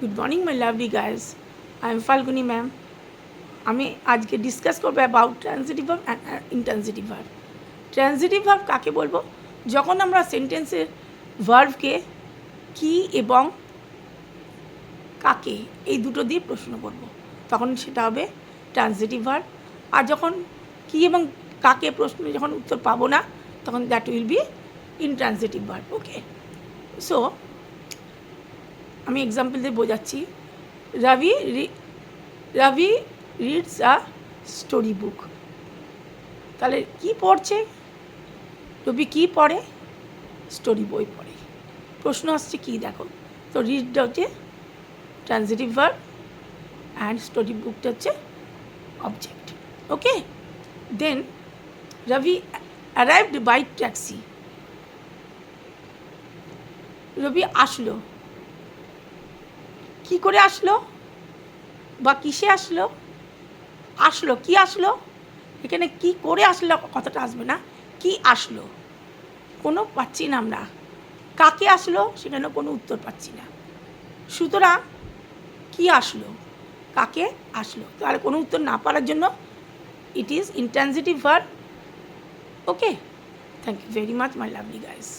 Good morning my lovely guys, I am Falguni ma'am. আমি আজকে discuss করবো about transitive verb and intransitive verb. Transitive verb কাকে বলবো? যখন আমরা সেন্টেন্সের ভার্বকে কি এবং কাকে এই দুটো দিয়ে প্রশ্ন করব, তখন সেটা হবে ট্রানজিটিভ ভার্ব। আর যখন কি এবং কাকে প্রশ্ন যখন উত্তর পাবো না, তখন that will be intransitive verb. Okay, so আমি এক্সাম্পল দিয়ে বোঝাচ্ছি। Ravi reads a story book. তাহলে কি পড়ছে? রবি কি পড়ে? স্টোরি বই পড়ে। প্রশ্ন আসছে কি, দেখো তো রিডটা হচ্ছে ট্রানজিটিভ ভার্ব অ্যান্ড স্টোরি বুকটা হচ্ছে object. Okay, then Rabi arrived by taxi. Rabi আসলো, কি করে আসলো বা কিসে আসলো? আসলো, কি আসলো? এখানে কি করে আসলো কথাটা আসবে না, কি আসলো কোনো পাচ্ছি না আমরা। কাকে আসলো সেখানে কোনো উত্তর পাচ্ছি না। সুতরাং কি আসলো, কাকে আসলো, তাহলে কোনো উত্তর না পারার জন্য it is intransitive verb. Okay, thank you very much my lovely guys.